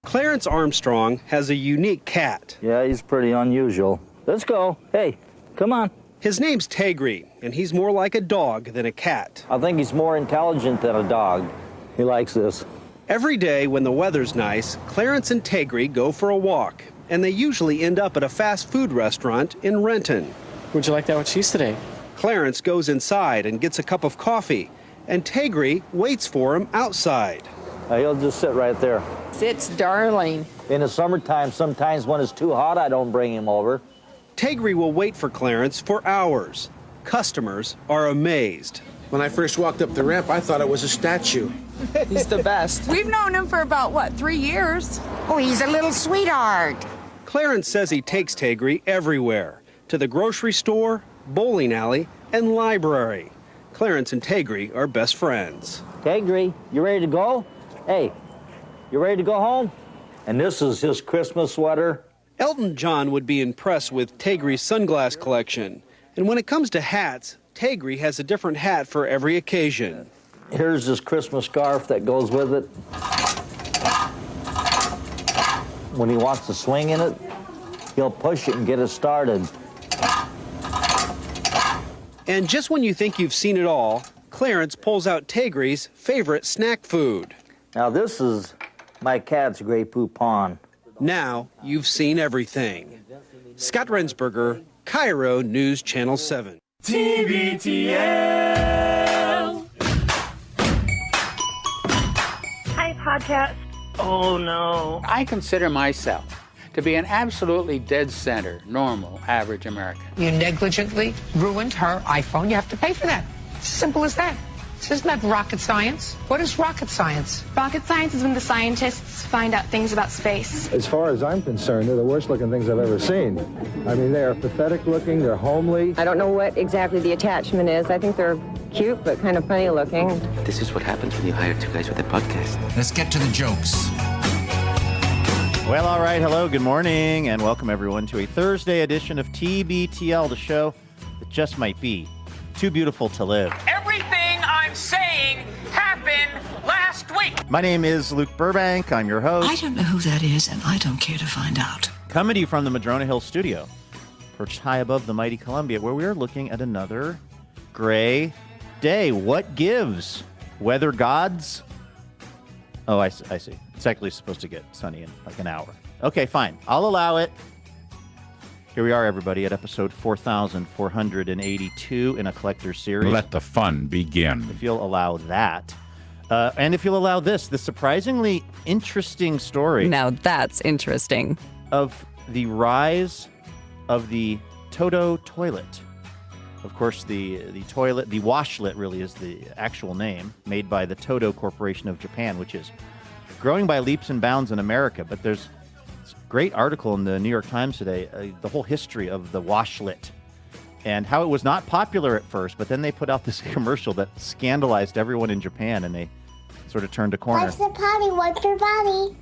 Clarence Armstrong has a unique cat. Yeah, he's pretty unusual. Let's go. Hey, come on. His name's Tegri, and he's more like a dog than a cat. I think he's more intelligent than a dog. He likes this. Every day when the weather's nice, Clarence and Tegri go for a walk, and they usually end up at a fast food restaurant in Renton. Would you like that with cheese today? Clarence goes inside and gets a cup of coffee, and Tegri waits for him outside. He'll just sit right there. It's darling. In the summertime, sometimes when it's too hot, I don't bring him over. Tegri will wait for Clarence for hours. Customers are amazed. When I first walked up the ramp, I thought it was a statue. He's the best. We've known him for about, 3 years? Oh, he's a little sweetheart. Clarence says he takes Tegri everywhere, to the grocery store, bowling alley, and library. Clarence and Tegri are best friends. Tegri, you ready to go? Hey, you ready to go home? And this is his Christmas sweater. Elton John would be impressed with Tegri's sunglass collection. And when it comes to hats, Tegri has a different hat for every occasion. Here's his Christmas scarf that goes with it. When he wants to swing in it, he'll push it and get it started. And just when you think you've seen it all, Clarence pulls out Tegri's favorite snack food. Now this is my cat's Grey Poupon. Now you've seen everything. Scott Rensberger, Cairo News Channel 7. TBTL. Hi, podcast. Oh, no. I consider myself to be an absolutely dead center, normal, average American. You negligently ruined her iPhone. You have to pay for that. It's as simple as that. This is not rocket science. What is rocket science? Rocket science is when the scientists find out things about space. As far as I'm concerned, they're the worst looking things I've ever seen. I mean, they are pathetic looking, they're homely. I don't know what exactly the attachment is. I think they're cute, but kind of funny looking. This is what happens when you hire two guys with a podcast. Let's get to the jokes. Well, all right. Hello, good morning, and welcome everyone to a Thursday edition of TBTL, the show that just might be too beautiful to live. Everything I'm saying happened last week. My name is Luke Burbank. I'm your host. I don't know who that is, and I don't care to find out. Coming to you from the Madrona Hill studio, perched high above the mighty Columbia, where we are looking at another gray day. What gives? Weather gods? Oh, I see. It's actually supposed to get sunny in like an hour. Okay, fine. I'll allow it. Here we are, everybody, at episode 4,482 in a collector series. Let the fun begin. If you'll allow that. And if you'll allow the surprisingly interesting story. Now that's interesting. Of the rise of the Toto toilet. Of course, the toilet, the washlet really is the actual name, made by the Toto Corporation of Japan, which is growing by leaps and bounds in America. But there's a great article in the New York Times today, the whole history of the washlet and how it was not popular at first, but then they put out this commercial that scandalized everyone in Japan, and they sort of turned a corner. What's the potty? What's your body?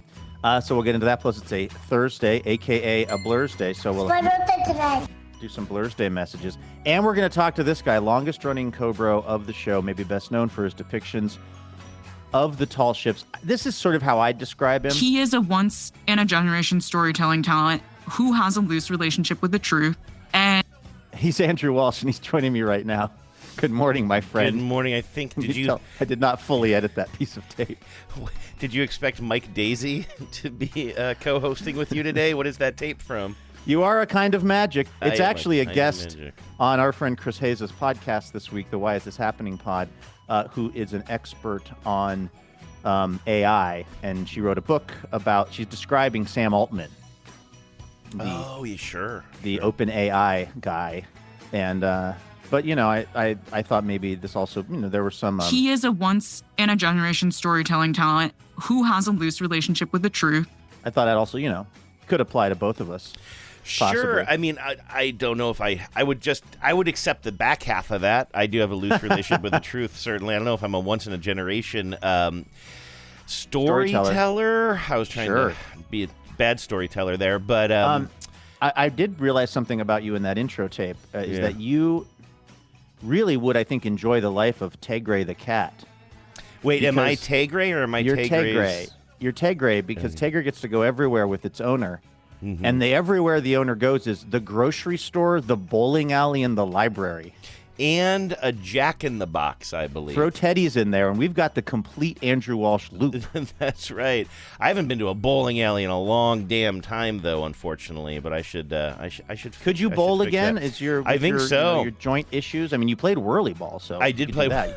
So we'll get into that. Plus, it's a Thursday, a.k.a. a Blurs Day, so we'll my birthday today. Do some Blurs Day messages. And we're going to talk to this guy, longest-running Cobro of the show, maybe best known for his depictions of the tall ships. This is sort of how I describe him. He is a once-in-a-generation storytelling talent who has a loose relationship with the truth. And he's Andrew Walsh, and he's joining me right now. Good morning, my friend. Good morning. I think, I did not fully edit that piece of tape. Did you expect Mike Daisy to be co-hosting with you today? What is that tape from? You are a kind of magic. It's actually a guest magic on our friend Chris Hayes' podcast this week, the Why Is This Happening pod, who is an expert on AI, and she wrote a book about, she's describing Sam Altman. Sure. The open AI guy. And, but, I thought maybe this also, there were some... he is a once-in-a-generation storytelling talent who has a loose relationship with the truth. I thought that also, could apply to both of us. Possibly. Sure. I mean, I don't know if I would accept the back half of that. I do have a loose relationship with the truth, certainly. I don't know if I'm a once-in-a-generation storyteller. I was trying to be a bad storyteller there, but... I did realize something about you in that intro tape, is that you really would, I think, enjoy the life of Tegri the cat. Wait, am I Tegri or am I You're Tegri? your Tegray because Tegray gets to go everywhere with its owner. And everywhere the owner goes is the grocery store, the bowling alley, and the library. And a Jack-in-the-Box, I believe. Throw Teddy's in there, and we've got the complete Andrew Walsh loop. That's right. I haven't been to a bowling alley in a long damn time, though, unfortunately. But I should. Could you bowl again? Is I think so. Your joint issues. I mean, you played whirly ball, so I did play that.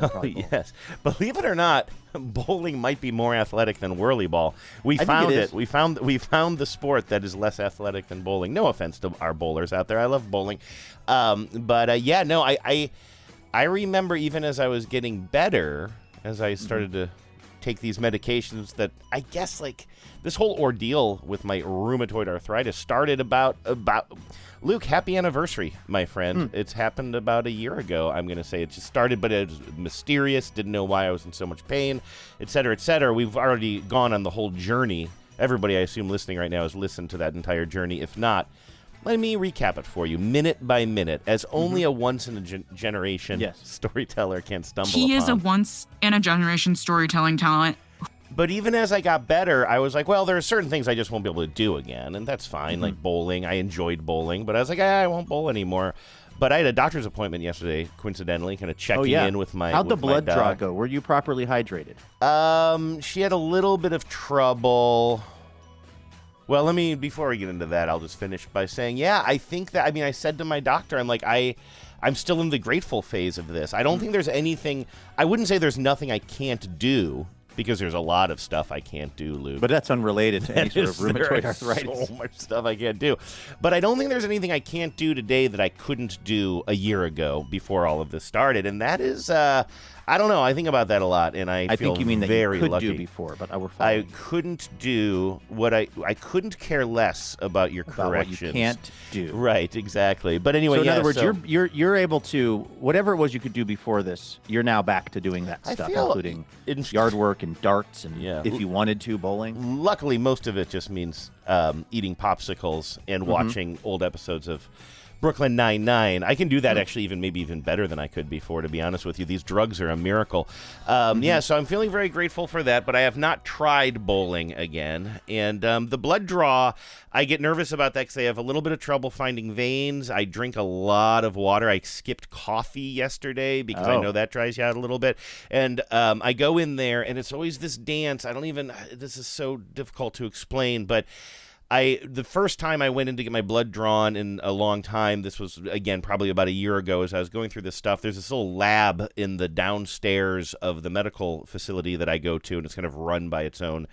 Yes, believe it or not, bowling might be more athletic than whirly ball. We found it. We found the sport that is less athletic than bowling. No offense to our bowlers out there. I love bowling. I remember even as I was getting better, as I started to take these medications, that I guess like this whole ordeal with my rheumatoid arthritis started about Luke, happy anniversary, my friend. It's happened about a year ago. I'm going to say it just started, but it was mysterious. Didn't know why I was in so much pain, et cetera, et cetera. We've already gone on the whole journey. Everybody, I assume, listening right now has listened to that entire journey. If not, let me recap it for you, minute by minute, as only a once-in-a-generation storyteller can stumble upon. He is a once-in-a-generation storytelling talent. But even as I got better, I was like, well, there are certain things I just won't be able to do again, and that's fine, like bowling. I enjoyed bowling, but I was like, I won't bowl anymore. But I had a doctor's appointment yesterday, coincidentally, kind of checking in with my How'd the blood my draw go? Were you properly hydrated? She had a little bit of trouble. Well, before we get into that, I'll just finish by saying, I think that, I said to my doctor, I'm like, I'm still in the grateful phase of this. I don't think there's anything, I wouldn't say there's nothing I can't do, because there's a lot of stuff I can't do, Luke. But that's unrelated to any sort of rheumatoid arthritis. So much stuff I can't do. But I don't think there's anything I can't do today that I couldn't do a year ago before all of this started. And that is, I don't know. I think about that a lot, and I feel think you mean very that you could lucky. do before, but I couldn't do what I couldn't care less about your corrections. What you can't do. Right, exactly. But anyway, so in other words, you're able to, whatever it was you could do before this, you're now back to doing that stuff, including yard work and darts and if you wanted to, bowling. Luckily, most of it just means eating popsicles and watching old episodes of Brooklyn Nine-Nine. I can do that actually maybe even better than I could before, to be honest with you. These drugs are a miracle. So I'm feeling very grateful for that, but I have not tried bowling again. And the blood draw, I get nervous about that because I have a little bit of trouble finding veins. I drink a lot of water. I skipped coffee yesterday because I know that dries you out a little bit. And I go in there, and it's always this dance. This is so difficult to explain, but the first time I went in to get my blood drawn in a long time, this was, again, probably about a year ago, as I was going through this stuff, there's this little lab in the downstairs of the medical facility that I go to, and it's kind of run by its own,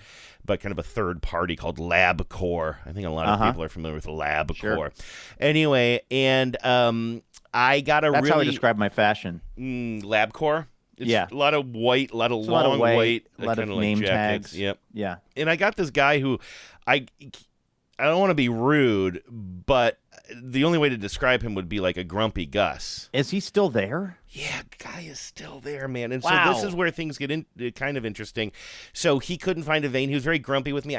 but kind of a third party called LabCorp. I think a lot of people are familiar with LabCorp. Sure. Anyway, and I got a That's how I describe my fashion. LabCorp? It's a lot of white, a lot of long white, a lot of name jackets. tags. Yep. Yeah. And I got this guy who I don't want to be rude, but the only way to describe him would be like a grumpy Gus. Is he still there? Yeah, guy is still there, man. And so this is where things get kind of interesting. So he couldn't find a vein. He was very grumpy with me.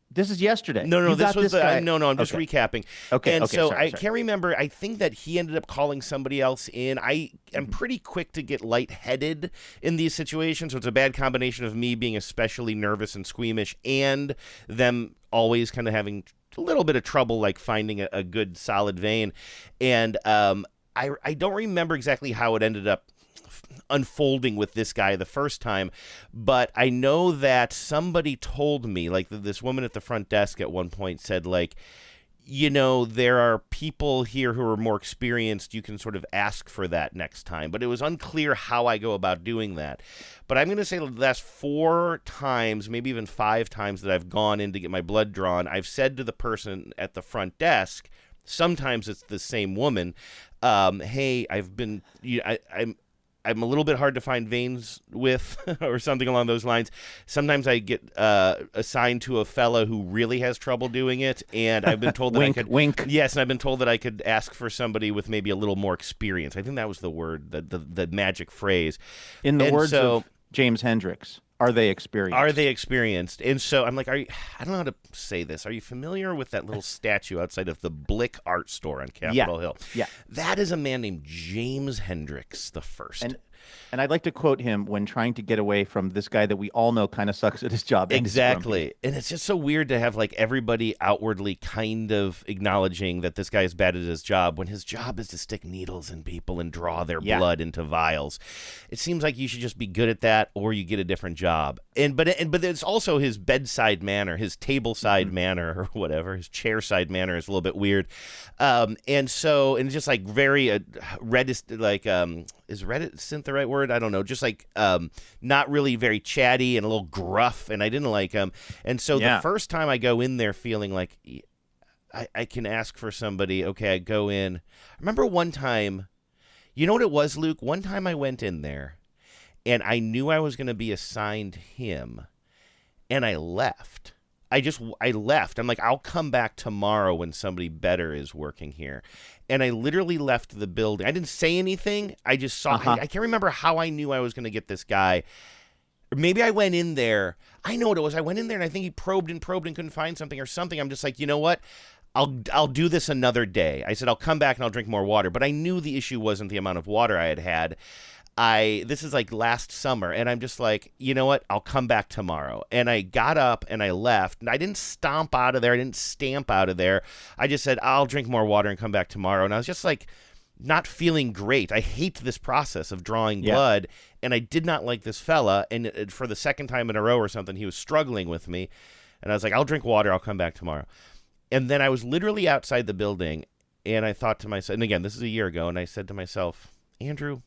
This is yesterday. No, you this was guy. I'm just recapping. Okay. And so sorry. I can't remember. I think that he ended up calling somebody else in. I am pretty quick to get lightheaded in these situations, so it's a bad combination of me being especially nervous and squeamish and them always kind of having a little bit of trouble like finding a good solid vein. And I don't remember exactly how it ended up unfolding with this guy the first time, but I know that somebody told me, like this woman at the front desk at one point said, like, there are people here who are more experienced. You can sort of ask for that next time. But it was unclear how I go about doing that. But I'm going to say the last 4 times, maybe even 5 times that I've gone in to get my blood drawn, I've said to the person at the front desk, sometimes it's the same woman, hey, I'm a little bit hard to find veins with or something along those lines. Sometimes I get assigned to a fella who really has trouble doing it, and I've been told that wink. Yes, and I've been told that I could ask for somebody with maybe a little more experience. I think that was the word, the magic phrase. In the words of James Hendricks, are they experienced? And so I'm like, I don't know how to say this. Are you familiar with that little statue outside of the Blick Art Store on Capitol Hill? Yeah. That is a man named James Hendricks the First. And I'd like to quote him when trying to get away from this guy that we all know kind of sucks at his job. Exactly. And it's just so weird to have like everybody outwardly kind of acknowledging that this guy is bad at his job when his job is to stick needles in people and draw their blood into vials. It seems like you should just be good at that or you get a different job. But it's also his bedside manner, his tableside manner or whatever, his chairside manner is a little bit weird. And it's just like very is reticent the right word? I don't know. Just like not really very chatty and a little gruff, and I didn't like him. And so the first time I go in there feeling like I can ask for somebody, okay, I go in. I remember one time, you know what it was, Luke? One time I went in there, and I knew I was going to be assigned him, and I left. I left. I'm like, I'll come back tomorrow when somebody better is working here. And I literally left the building. I didn't say anything. I just saw. I can't remember how I knew I was going to get this guy. Or maybe I went in there. I know what it was. I went in there, and I think he probed and couldn't find something or something. I'm just like, you know what? I'll do this another day. I said, I'll come back and I'll drink more water. But I knew the issue wasn't the amount of water I had. This is like last summer, and I'm just like, you know what? I'll come back tomorrow. And I got up and I left, and I didn't stomp out of there. I didn't stamp out of there. I just said, I'll drink more water and come back tomorrow. And I was just like not feeling great. I hate this process of drawing blood, and I did not like this fella. And for the second time in a row or something, he was struggling with me. And I was like, I'll drink water. I'll come back tomorrow. And then I was literally outside the building, and I thought to myself, and again, this is a year ago, and I said to myself, Andrew,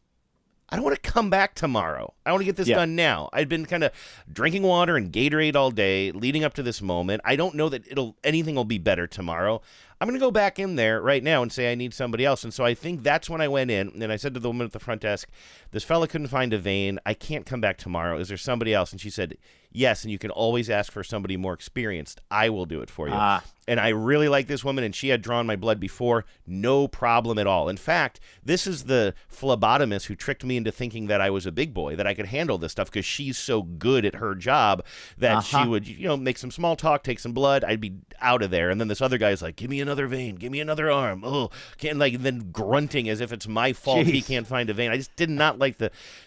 I don't want to come back tomorrow. I want to get this done now. I've been kind of drinking water and Gatorade all day leading up to this moment. I don't know that anything will be better tomorrow. I'm going to go back in there right now and say I need somebody else. And so I think that's when I went in, and I said to the woman at the front desk, this fella couldn't find a vein. I can't come back tomorrow. Is there somebody else? And she said, yes, and you can always ask for somebody more experienced. I will do it for you. And I really like this woman, and she had drawn my blood before. No problem at all. In fact, this is the phlebotomist who tricked me into thinking that I was a big boy, that I could handle this stuff because she's so good at her job that she would, make some small talk, take some blood. I'd be out of there. And then this other guy's like, give me another vein, give me another arm. Oh, then grunting as if it's my fault he can't find a vein. I just did not like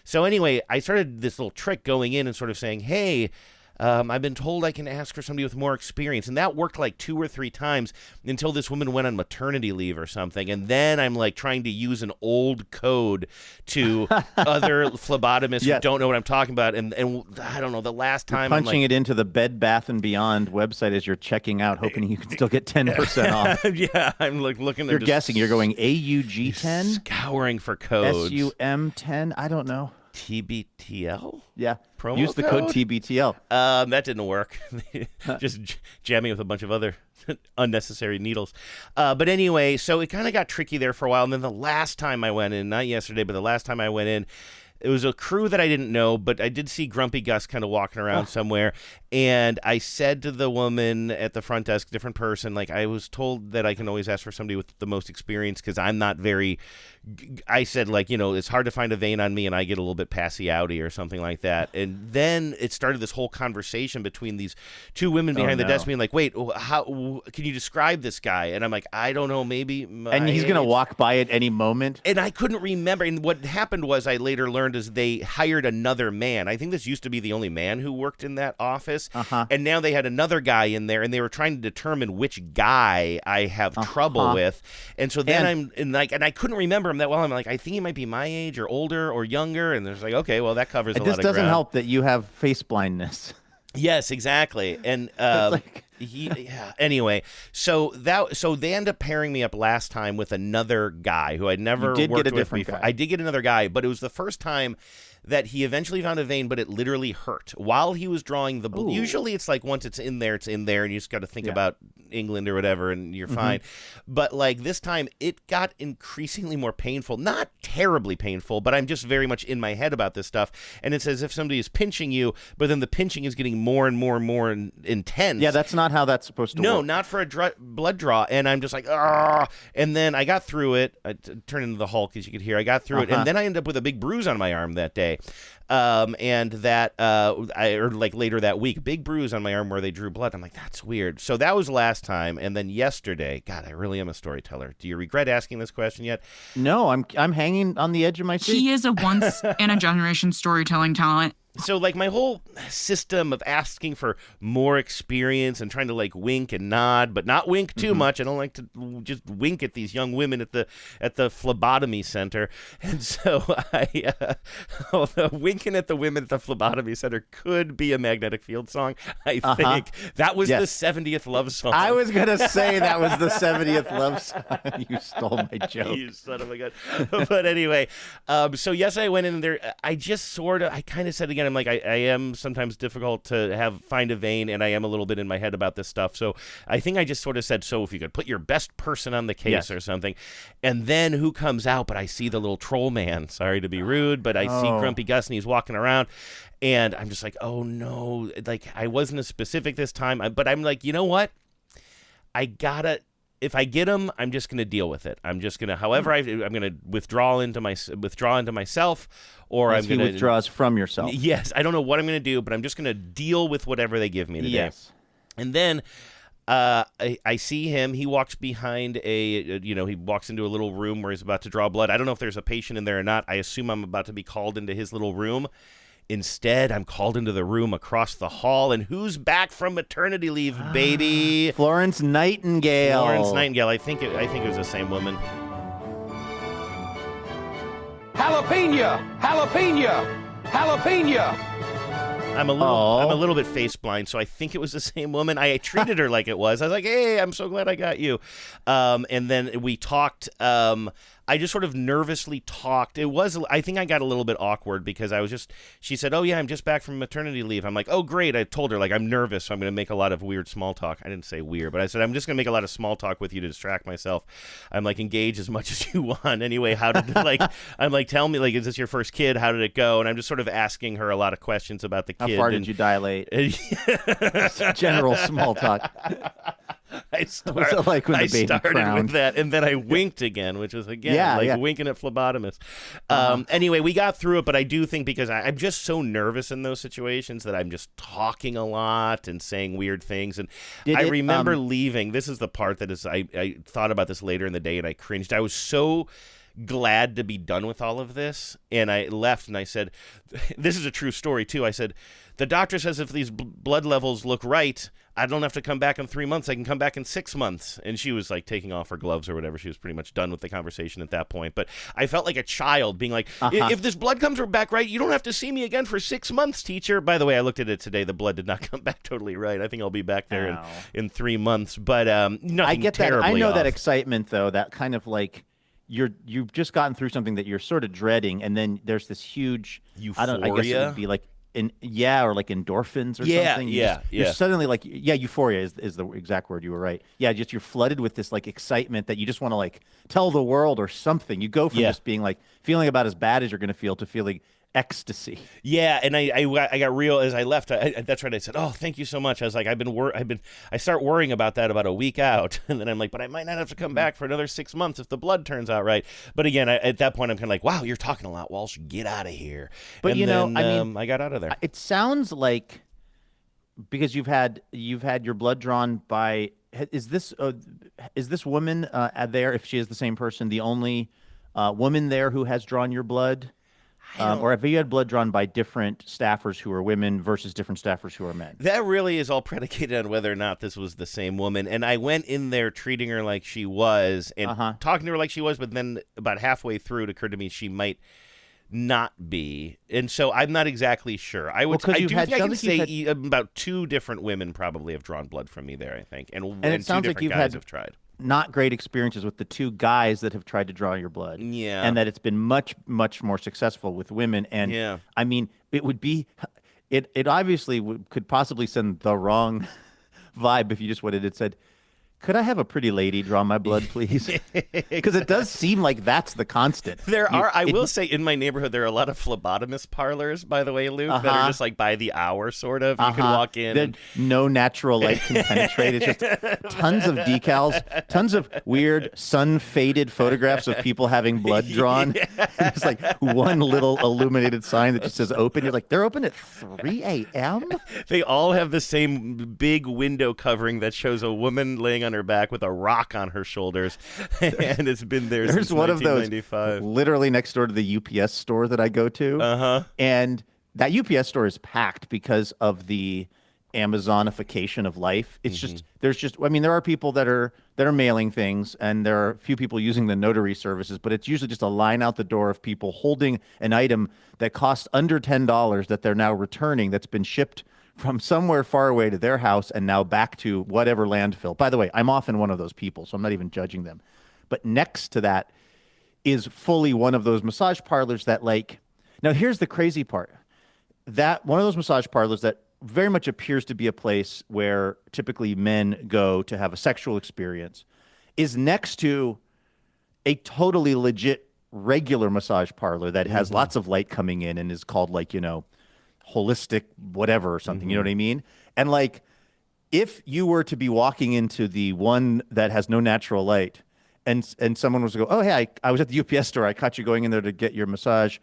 So anyway, I started this little trick going in and sort of saying, hey, I've been told I can ask for somebody with more experience. And that worked like 2 or 3 times until this woman went on maternity leave or something. And then I'm like trying to use an old code to other phlebotomists who don't know what I'm talking about. And I don't know, the last time you're punching it into the Bed Bath & Beyond website as you're checking out, hoping you can still get 10% off. Yeah, I'm like looking. You're guessing. You're going AUG10? Scouring for codes. SUM10? I don't know. TBTL? Yeah. Promo Use the code TBTL. That didn't work. Just jamming with a bunch of other unnecessary needles. But anyway, so it kind of got tricky there for a while. And then the last time I went in, not yesterday, but the last time I went in, it was a crew that I didn't know, but I did see Grumpy Gus kind of walking around somewhere. And I said to the woman at the front desk, different person, like I was told that I can always ask for somebody with the most experience because I'm not very, I said like, it's hard to find a vein on me and I get a little bit passy-outy or something like that. And then it started this whole conversation between these 2 women behind the desk being like, wait, how can you describe this guy? And I'm like, I don't know, maybe. And he's going to walk by at any moment. And I couldn't remember. And what happened was I later learned is they hired another man. I think this used to be the only man who worked in that office. And now they had another guy in there, and they were trying to determine which guy I have trouble with. And so then and I couldn't remember him that well. I'm like, I think he might be my age or older or younger. And there's like, okay, well, that covers a lot of ground. This doesn't help that you have face blindness. Yes, exactly. And anyway, so they end up pairing me up last time with another guy who I'd never worked with before. I did get another guy, but it was the first time that he eventually found a vein, but it literally hurt while he was drawing the blood. Usually it's like once it's in there, and you just got to think about England or whatever, and you're fine. But like this time, it got increasingly more painful. Not terribly painful, but I'm just very much in my head about this stuff. And it's as if somebody is pinching you, but then the pinching is getting more and more and more intense. Yeah, that's not how that's supposed to work. No, not for a blood draw. And I'm just like, ah. And then I got through it. I turned into the Hulk, as you could hear. I got through it, and then I ended up with a big bruise on my arm that day. and that or like later that week, big bruise on my arm where they drew blood. I'm like, that's weird. So that was last time, and then yesterday, God, I really am a storyteller. Do you regret asking this question yet? No, I'm hanging on the edge of my seat. He is a once in a generation storytelling talent. So, like, my whole system of asking for more experience and trying to, like, wink and nod, but not wink too much. I don't like to just wink at these young women at the phlebotomy center. And so although winking at the women at the phlebotomy center could be a magnetic field song, I think that was the 70th love song. I was going to say that was the 70th love song. You stole my joke. You son of a gun. But anyway, so yes, I went in there. I kind of said again, I'm like, I am sometimes difficult to find a vein, and I am a little bit in my head about this stuff. So I think I just sort of said, so if you could put your best person on the case or something. And then who comes out? But I see the little troll man. Sorry to be rude, but I see Grumpy Gus, and he's walking around. And I'm just like, oh, no. Like, I wasn't as specific this time. But I'm like, you know what? If I get him, I'm just going to deal with it. I'm just going to, however, I'm going to withdraw into myself, or I'm going to withdraws from yourself. Yes, I don't know what I'm going to do, but I'm just going to deal with whatever they give me today. Yes. And then I see him. He walks behind he walks into a little room where he's about to draw blood. I don't know if there's a patient in there or not. I assume I'm about to be called into his little room. Instead, I'm called into the room across the hall, and who's back from maternity leave, baby? Florence Nightingale. I think it was the same woman. Jalapeno! Jalapeno! Jalapeno! I'm a little bit face blind, so I think it was the same woman. I treated her like it was. I was like, "Hey, I'm so glad I got you." And then we talked. I just sort of nervously talked. I think I got a little bit awkward because she said, "Oh yeah, I'm just back from maternity leave." I'm like, "Oh great." I told her, like, I'm nervous, so I'm going to make a lot of weird small talk. I didn't say weird, but I said, I'm just going to make a lot of small talk with you to distract myself. I'm like, engage as much as you want. Anyway, how did I'm like, tell me, like, is this your first kid? How did it go? And I'm just sort of asking her a lot of questions about the kid. How far did you dilate? General small talk. I started with that, and then I winked again, which was winking at phlebotomists. Anyway, we got through it, but I do think because I'm just so nervous in those situations that I'm just talking a lot and saying weird things. And I remember leaving. This is the part that is I thought about this later in the day, and I cringed. I was so glad to be done with all of this, and I left, and I said, this is a true story too. I said, the doctor says if these blood levels look right, I don't have to come back in 3 months. I can come back in 6 months. And she was like taking off her gloves or whatever. She was pretty much done with the conversation at that point. But I felt like a child being like, if this blood comes back right, you don't have to see me again for 6 months, teacher. By the way, I looked at it today. The blood did not come back totally right. I think I'll be back there in 3 months. But nothing I get that. I know off. that excitement, though, that kind of like you've just gotten through something that you're sort of dreading. And then there's this huge euphoria. I guess it would be like or like endorphins or something. You're suddenly like, euphoria is the exact word. You were right. Yeah, just you're flooded with this like excitement that you just want to like tell the world or something. You go from just being like feeling about as bad as you're going to feel to feeling ecstasy. Yeah, and I got real as I left. That's right. I said, "Oh, thank you so much." I was like, I start worrying about that about a week out, and then I'm like, but I might not have to come back for another 6 months if the blood turns out right. But again, at that point, I'm kind of like, wow, you're talking a lot, Walsh. Get out of here. But then, I got out of there. It sounds like because you've had your blood drawn by. Is this woman there? If she is the same person, the only woman there who has drawn your blood? Or have you had blood drawn by different staffers who are women versus different staffers who are men? That really is all predicated on whether or not this was the same woman. And I went in there treating her like she was and talking to her like she was, but then about halfway through it occurred to me she might not be. And so I'm not exactly sure. I can say about 2 different women probably have drawn blood from me there, I think. And it sounds like you've had have tried. Not great experiences with the 2 guys that have tried to draw your blood. Yeah. And that it's been much, much more successful with women. And I mean, it would be, it obviously could possibly send the wrong vibe if you just went in and said, could I have a pretty lady draw my blood, please? Because it does seem like that's the constant. I will say, in my neighborhood, there are a lot of phlebotomist parlors, by the way, Luke, that are just like by the hour, sort of. You can walk in. No natural light can penetrate. It's just tons of decals, tons of weird sun-faded photographs of people having blood drawn. It's like one little illuminated sign that just says open. You're like, they're open at 3 a.m.? They all have the same big window covering that shows a woman laying on her back with a rock on her shoulders, and it's been there since 1995. There's one of those literally next door to the UPS store that I go to, and that UPS store is packed because of the Amazonification of life. It's just there are people that are mailing things, and there are a few people using the notary services, but it's usually just a line out the door of people holding an item that costs under $10 that they're now returning, that's been shipped from somewhere far away to their house and now back to whatever landfill. By the way, I'm often one of those people, so I'm not even judging them. But next to that is fully one of those massage parlors that, like, now here's the crazy part. That one of those massage parlors that very much appears to be a place where typically men go to have a sexual experience is next to a totally legit regular massage parlor that has lots of light coming in and is called, like, holistic whatever or something, you know what I mean? And like, if you were to be walking into the one that has no natural light and someone was to go, oh, hey, I was at the UPS store, I caught you going in there to get your massage,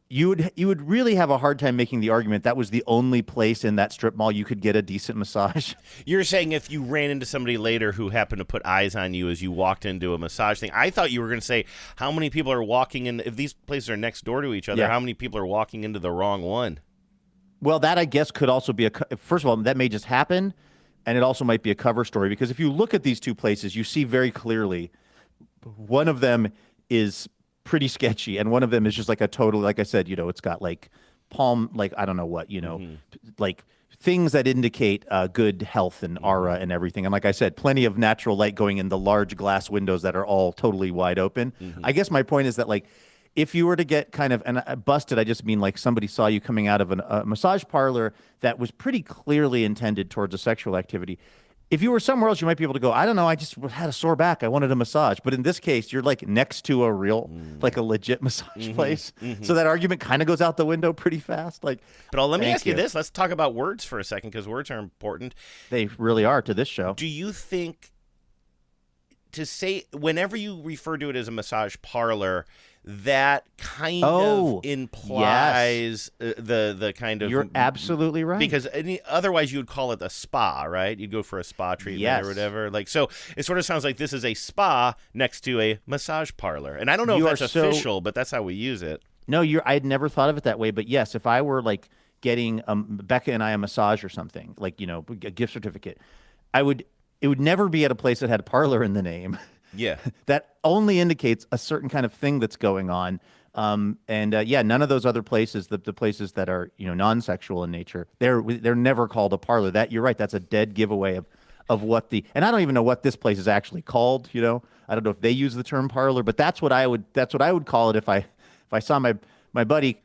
you would really have a hard time making the argument that was the only place in that strip mall you could get a decent massage. You're saying if you ran into somebody later who happened to put eyes on you as you walked into a massage thing. I thought you were going to say how many people are walking in, if these places are next door to each other, how many people are walking into the wrong one? Well, that, I guess, could also be first of all, that may just happen, and it also might be a cover story, because if you look at these two places, you see very clearly one of them is pretty sketchy, and one of them is just like a total, like I said, it's got like palm, like I don't know what, like things that indicate good health and aura and everything. And like I said, plenty of natural light going in the large glass windows that are all totally wide open. I guess my point is that, like, if you were to get kind of, and busted, I just mean like somebody saw you coming out of a massage parlor that was pretty clearly intended towards a sexual activity. If you were somewhere else, you might be able to go, I don't know, I just had a sore back, I wanted a massage. But in this case, you're like next to a real, like a legit massage place. So that argument kind of goes out the window pretty fast. Like, but let me ask you this. Let's talk about words for a second, because words are important. They really are to this show. Do you think, to say, whenever you refer to it as a massage parlor, that kind of implies the kind of... You're absolutely right. Because otherwise you would call it a spa, right? You'd go for a spa treatment or whatever. Like, so it sort of sounds like this is a spa next to a massage parlor. And I don't know if that's official, but that's how we use it. No, I had never thought of it that way. But yes, if I were like getting Becca and I a massage or something, like, a gift certificate, it would never be at a place that had parlor in the name. Yeah. That only indicates a certain kind of thing that's going on. None of those other places, the places that are, non-sexual in nature, they're never called a parlor. That, you're right, that's a dead giveaway of what and I don't even know what this place is actually called, I don't know if they use the term parlor, but that's what I would call it if I saw my buddy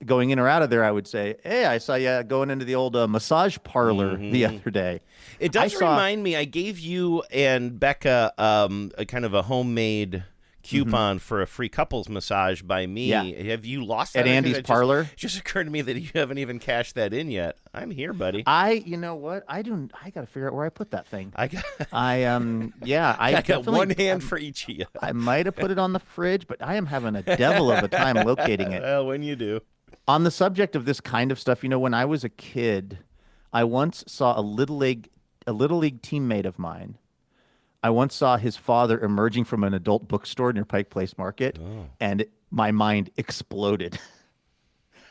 going in or out of there. I would say, hey, I saw you going into the old massage parlor the other day. It does remind me, I gave you and Becca a kind of a homemade coupon for a free couples massage by me. Yeah. Have you lost that? At Andy's parlor? It just occurred to me that you haven't even cashed that in yet. I'm here, buddy. You know what? I got to figure out where I put that thing. I got one hand for each of you. I might have put it on the fridge, but I am having a devil of a time locating it. Well, when you do. On the subject of this kind of stuff, when I was a kid, I once saw a little league teammate of mine. I once saw his father emerging from an adult bookstore near Pike Place Market, and my mind exploded.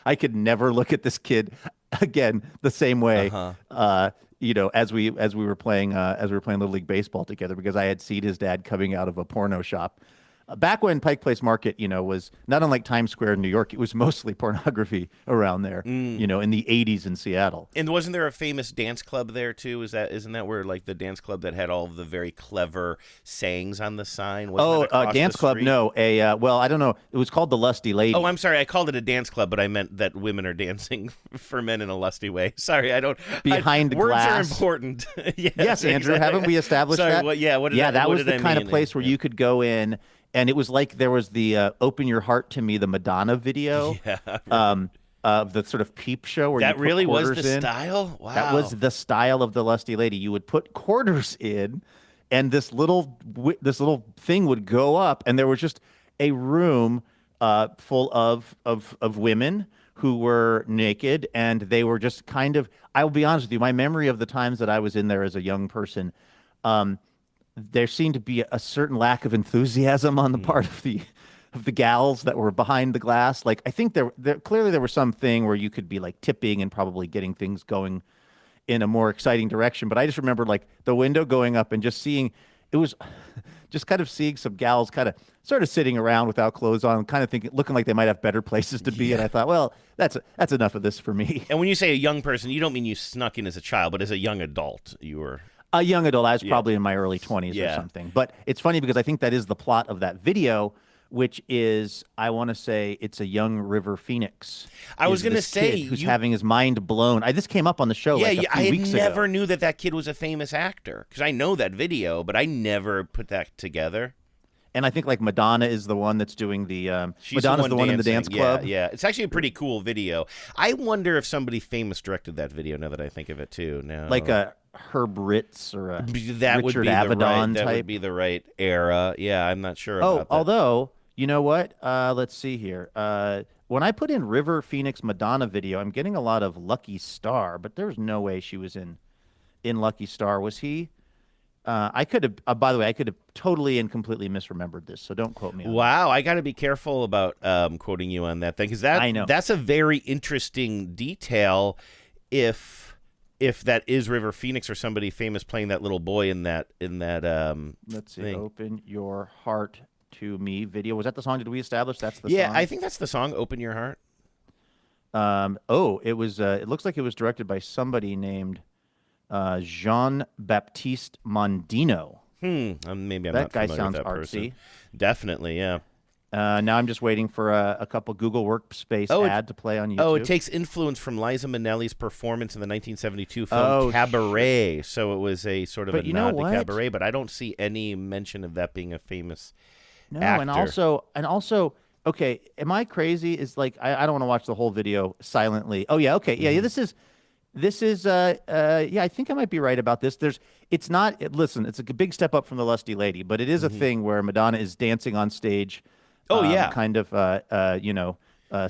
I could never look at this kid again the same way. As we were playing Little League baseball together, because I had seen his dad coming out of a porno shop. back when Pike Place Market, was not unlike Times Square in New York, it was mostly pornography around there, in the 80s in Seattle. And wasn't there a famous dance club there too? Isn't that where like the dance club that had all of the very clever sayings on the sign? Dance club? No, I don't know. It was called the Lusty Lady. Oh, I'm sorry. I called it a dance club, but I meant that women are dancing for men in a lusty way. Sorry, I don't. Behind words glass. Are important. Yes, Andrew. Exactly. Haven't we established that? That was the kind of place where you could go in, and it was like there was the "Open Your Heart to Me," the Madonna video. Of the sort of peep show where that you put really was quarters the in. style. Wow, that was the style of the Lusty Lady. You would put quarters in, and this little thing would go up, and there was just a room full of women who were naked, and they were just kind of. I will be honest with you. My memory of the times that I was in there as a young person, there seemed to be a certain lack of enthusiasm on the part of the gals that were behind the glass. Like, I think there clearly there was something where you could be like tipping and probably getting things going in a more exciting direction. But I just remember like the window going up and just seeing, it was just kind of seeing some gals kind of sort of sitting around without clothes on, kind of looking like they might have better places to be. And I thought, well, that's enough of this for me. And when you say a young person, you don't mean you snuck in as a child, but as a young adult, you were... A young adult. I was probably in my early 20s or something. But it's funny because I think that is the plot of that video, which is, I want to say, it's a young River Phoenix. I was going to say... who's having his mind blown. This came up on the show like a few weeks ago. I never knew that kid was a famous actor. Because I know that video, but I never put that together. And I think like Madonna is the one that's doing the... Madonna's the one in the dance club. Yeah. It's actually a pretty cool video. I wonder if somebody famous directed that video, now that I think of it, too. No. Like a Herb Ritz or a that Richard would be Avedon type. That type. would be the right era. Yeah, I'm not sure about that. Although... You know what? Let's see here. When I put in River Phoenix Madonna video, I'm getting a lot of Lucky Star, but there's no way she was in Lucky Star. Was he? I could have. By the way, I could have totally and completely misremembered this, so don't quote me on Wow, that. I got to be careful about quoting you on that thing, because I know that's a very interesting detail. If that is River Phoenix or somebody famous playing that little boy in that let's see. thing. Open Your Heart to Me video. Was that the song? Did we establish that's the song? Yeah, I think that's the song, Open Your Heart. It was. It looks like it was directed by somebody named Jean-Baptiste Mondino. Maybe I'm that not guy familiar sounds with that artsy. person. Definitely, yeah. Now I'm just waiting for a couple Google Workspace ad to play on YouTube. Oh, it takes influence from Liza Minnelli's performance in the 1972 film Cabaret. So it was a sort of a nod to Cabaret, but I don't see any mention of that being a famous actor. and also, okay, am I crazy? Is like I don't want to watch the whole video silently. Oh yeah, okay, yeah. This is I think I might be right about this. It's a big step up from the Lusty Lady, but it is a thing where Madonna is dancing on stage. Kind of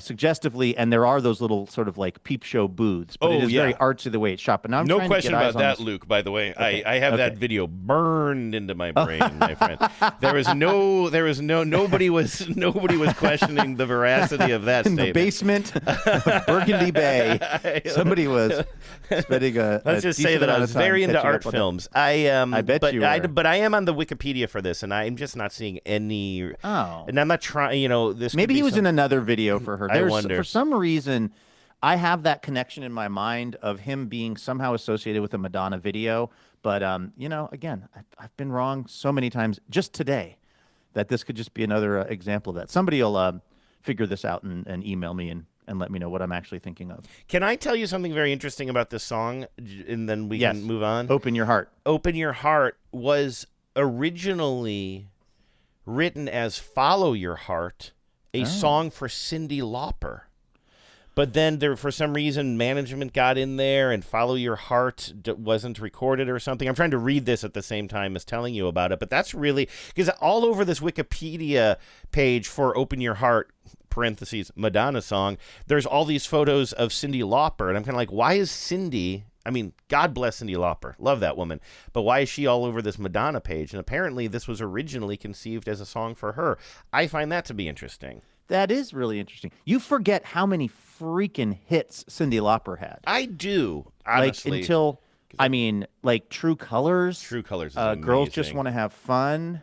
suggestively, and there are those little sort of like peep show booths, but it is very artsy the way it's shot. But now I'm no trying question to get about eyes that, on Luke. By the way, I have that video burned into my brain, my friend. Nobody was questioning the veracity of that in statement. The basement of Burgundy Bay. Somebody was spending Let's just say that I was very into art films. I bet you were. But I am on the Wikipedia for this, and I'm just not seeing any. Oh, and I'm not trying. This maybe he was in another video for her. I wonder. For some reason, I have that connection in my mind of him being somehow associated with a Madonna video. But, again, I've been wrong so many times just today that this could just be another example of that. Somebody will figure this out and email me and let me know what I'm actually thinking of. Can I tell you something very interesting about this song, and then we can move on? Open Your Heart. Open Your Heart was originally written as Follow Your Heart, a song for Cyndi Lauper. But then for some reason, management got in there and Follow Your Heart wasn't recorded or something. I'm trying to read this at the same time as telling you about it. But that's really, because all over this Wikipedia page for Open Your Heart, parentheses, Madonna song, there's all these photos of Cyndi Lauper. And I'm kind of like, why is Cyndi, I mean, God bless Cyndi Lauper. Love that woman. But why is she all over this Madonna page? And apparently this was originally conceived as a song for her. I find that to be interesting. That is really interesting. You forget how many freaking hits Cyndi Lauper had. I do, honestly. True Colors. True Colors is Girls amazing. Just Want to Have Fun.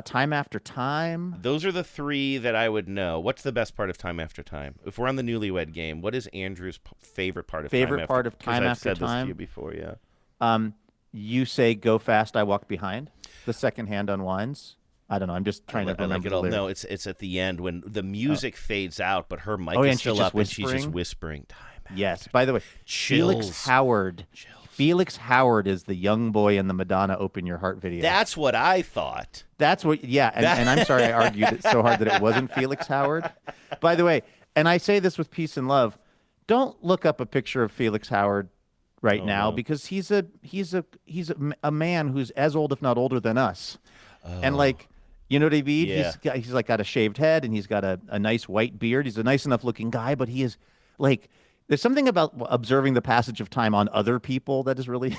Time After Time. Those are the three that I would know. What's the best part of Time After Time? If we're on the Newlywed Game, what is Andrew's favorite part of Time After Time? Favorite part of Time After I've said Time? this to you before, yeah. You say, "Go fast, I walk behind." The second hand unwinds. I don't know. I'm just trying to remember the lyrics. No, it's at the end when the music fades out, but her mic and is still she's up, and she's just whispering? whispering. Time. Yes. By the way, Chills. Felix Howard is the young boy in the Madonna "Open Your Heart" video. That's what I thought. That's what. Yeah, and I'm sorry I argued it so hard that it wasn't Felix Howard. By the way, and I say this with peace and love, don't look up a picture of Felix Howard right now because he's a man who's as old, if not older, than us, and like. You know what I mean? Yeah. He's like got a shaved head and he's got a nice white beard. He's a nice enough looking guy, but he is like, there's something about observing the passage of time on other people that is really,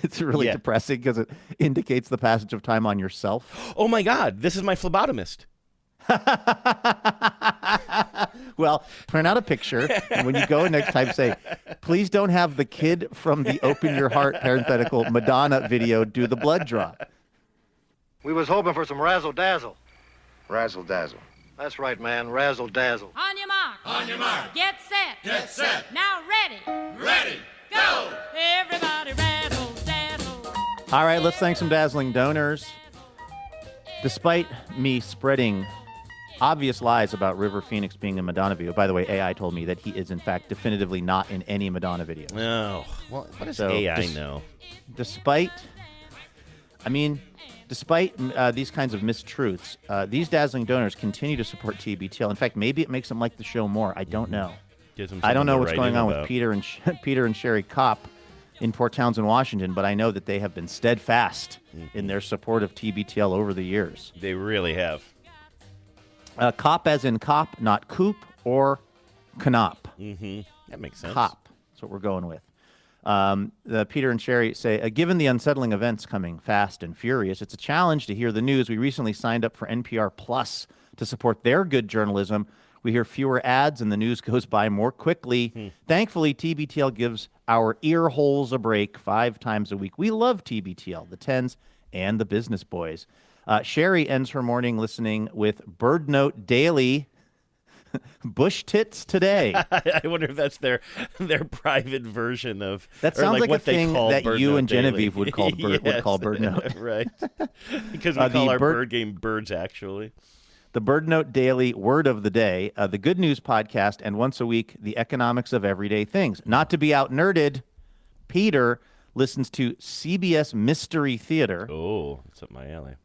it's really depressing because it indicates the passage of time on yourself. Oh my God, this is my phlebotomist. Well, print out a picture, and when you go next time, say, please don't have the kid from the Open Your Heart parenthetical Madonna video do the blood draw. We was hoping for some razzle-dazzle. Razzle-dazzle. That's right, man, razzle-dazzle. On your mark. On your mark. Get set. Get set. Now ready. Ready. Go. Everybody razzle dazzle. All right, let's thank some dazzling donors. Despite me spreading obvious lies about River Phoenix being in Madonna video, by the way, AI told me that he is in fact definitively not in any Madonna video. No. Well, what does AI know? Despite these kinds of mistruths, these dazzling donors continue to support TBTL. In fact, maybe it makes them like the show more. I don't know. I don't know what's going on with Peter and Sherry Kopp in Port Townsend, Washington, but I know that they have been steadfast in their support of TBTL over the years. They really have. Kopp as in cop, not coop or canop. Mm-hmm. That makes sense. Cop. That's what we're going with. The Peter and Sherry say, given the unsettling events coming fast and furious, it's a challenge to hear the news. We recently signed up for NPR Plus to support their good journalism. We hear fewer ads and the news goes by more quickly. Thankfully, TBTL gives our ear holes a break 5 times a week. We love TBTL, the 10s and the business boys. Sherry ends her morning listening with Bird Note Daily. Bush tits today. I wonder if that's their private version of that. Sounds like what a thing that you and Genevieve Daily. would call Bird Note, right? Because we call our bird game birds. Actually, the Bird Note Daily word of the day, the Good News podcast, and once a week the economics of everyday things. Not to be out nerded, Peter listens to CBS Mystery Theater. Oh, that's up my alley.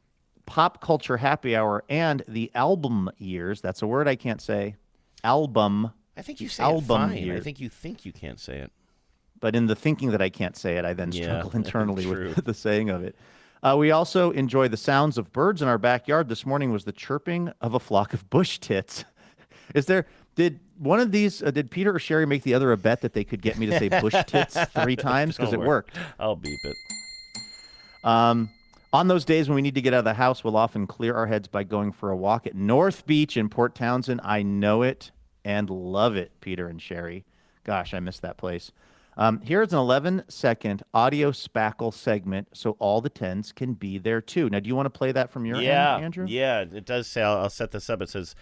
Pop Culture Happy Hour, and the album years. That's a word I can't say. Album. I think you say album it fine. years. I think you can't say it. But in the thinking that I can't say it, I then struggle internally true. with the saying of it. We also enjoy the sounds of birds in our backyard. This morning was the chirping of a flock of bush tits. Did Peter or Sherry make the other a bet that they could get me to say bush tits 3 times? Because it worked. I'll beep it. On those days when we need to get out of the house, we'll often clear our heads by going for a walk at North Beach in Port Townsend. I know it and love it, Peter and Sherry. Gosh, I miss that place. Here's an 11-second audio spackle segment so all the 10s can be there too. Now, do you want to play that from your end, Andrew? Yeah, it does say, I'll set this up. It says,